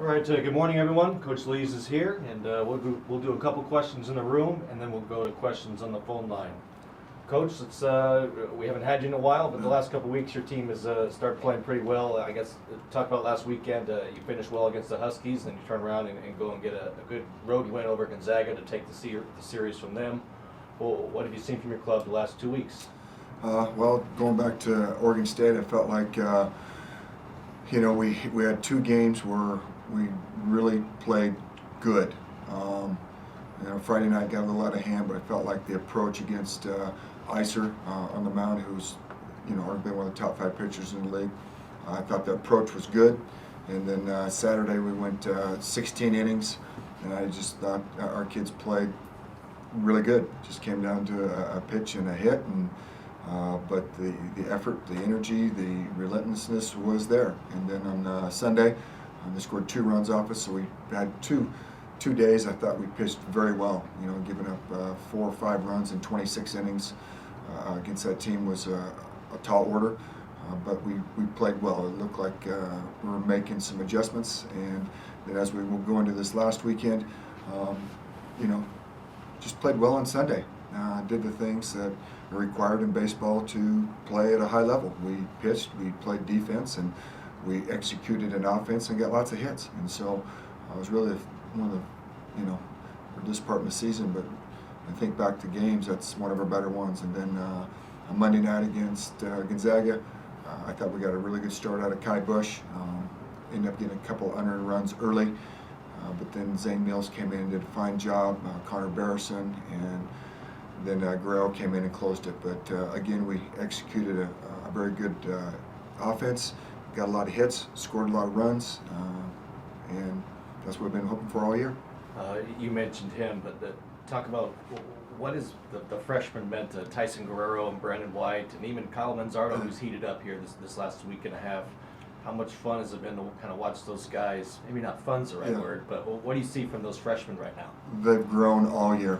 All right, good morning, everyone. Coach Lees is here, and we'll do a couple questions in the room, and then we'll go to questions on the phone line. Coach, we haven't had you in a while, but the last couple weeks your team has started playing pretty well. I guess talk about last weekend. You finished well against the Huskies, then you turn around and go and get a good road win over Gonzaga to take the series from them. Well, what have you seen from your club the last 2 weeks? Well, going back to Oregon State, I felt like we had 2 games where we really played good. Friday night got a little out of hand, but I felt like the approach against Iser on the mound, who's arguably one of the top 5 pitchers in the league. I thought the approach was good. And then Saturday we went 16 innings, and I just thought our kids played really good. Just came down to a pitch and a hit, and but the effort, the energy, the relentlessness was there. And then on Sunday, they scored 2 runs off us, so we had two days. I thought we pitched very well. Giving up 4 or 5 runs in 26 innings against that team was a tall order, but we played well. It looked like we were making some adjustments, and then as we will go into this last weekend, just played well on Sunday. Did the things that are required in baseball to play at a high level. We pitched, we played defense, and we executed an offense and got lots of hits. And so I was really one of the, for this part of the season, but I think back to games, that's one of our better ones. And then on Monday night against Gonzaga, I thought we got a really good start out of Kai Bush. Ended up getting a couple unearned runs early, but then Zane Mills came in and did a fine job, Connor Barrison, and then Guerrero came in and closed it. But again, we executed a very good offense, got a lot of hits, scored a lot of runs, and that's what we've been hoping for all year. You mentioned him, but talk about what is the freshman meant to Tyson Guerrero and Brandon White, and even Kyle Manzardo, who's heated up here this last week and a half. How much fun has it been to kind of watch those guys? Maybe not fun's the right word, but what do you see from those freshmen right now? They've grown all year.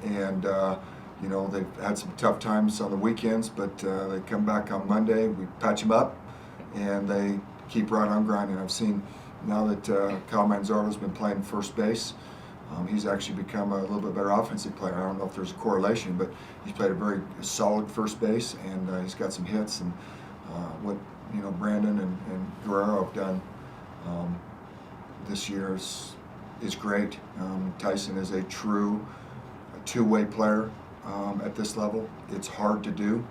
They've had some tough times on the weekends, but they come back on Monday, we patch them up, and they keep right on grinding. I've seen now that Kyle Manzardo's been playing first base, he's actually become a little bit better offensive player. I don't know if there's a correlation, but he's played a very solid first base, and he's got some hits. And what Brandon and Guerrero have done this year is great. Tyson is a true two-way player at this level. It's hard to do.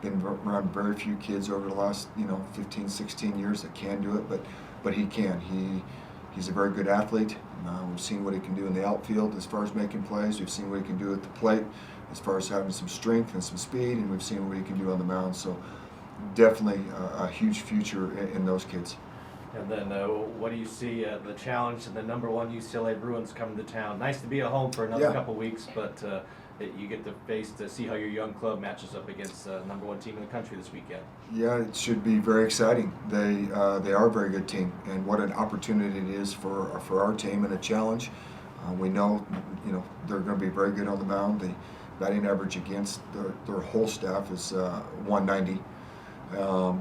Been around very few kids over the last 15, 16 years that can do it, but he can. He's a very good athlete. We've seen what he can do in the outfield as far as making plays. We've seen what he can do at the plate as far as having some strength and some speed, and we've seen what he can do on the mound. So definitely a huge future in those kids. And then what do you see the challenge and the #1 UCLA Bruins coming to town? Nice to be at home for another couple weeks, but you get to see how your young club matches up against the #1 team in the country this weekend. Yeah, it should be very exciting. They are a very good team, and what an opportunity it is for our team and a challenge. We know they're going to be very good on the mound. The batting average against their whole staff is 190.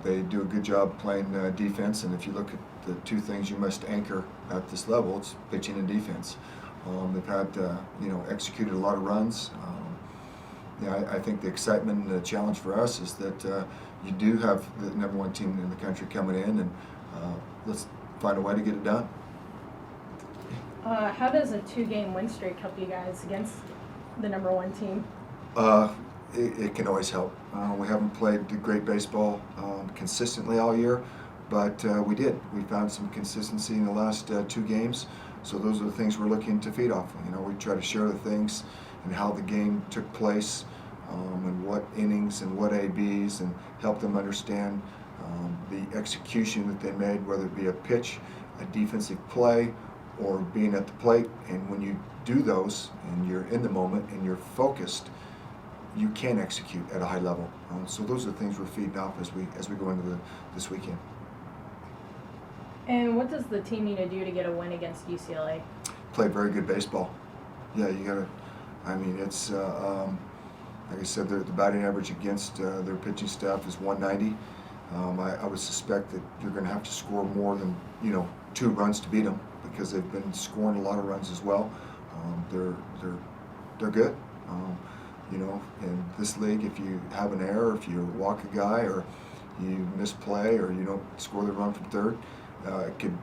They do a good job playing defense, and if you look at the 2 things you must anchor at this level, it's pitching and defense. They've had executed a lot of runs. I think the excitement and the challenge for us is that you do have the #1 team in the country coming in, and let's find a way to get it done. How does a 2-game win streak help you guys against the #1 team? It can always help. We haven't played great baseball consistently all year, but we did. We found some consistency in the last 2 games, so those are the things we're looking to feed off. We try to share the things and how the game took place, and what innings and what ABs, and help them understand the execution that they made, whether it be a pitch, a defensive play, or being at the plate. And when you do those and you're in the moment and you're focused, you can execute at a high level. So those are the things we're feeding off as we go into this weekend. And what does the team need to do to get a win against UCLA? Play very good baseball. Yeah, you gotta. It's like I said, the batting average against their pitching staff is 190. I would suspect that you're going to have to score more than 2 runs to beat them, because they've been scoring a lot of runs as well. They're good. In this league, if you have an error, if you walk a guy, or you misplay, or you don't score the run from third, it could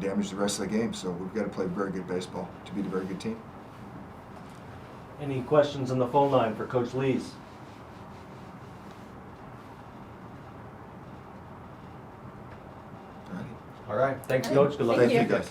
damage the rest of the game. So we've got to play very good baseball to beat a very good team. Any questions on the phone line for Coach Lees? All right. All right, thanks, All Coach. right, Good luck. thank Thank you. you, guys.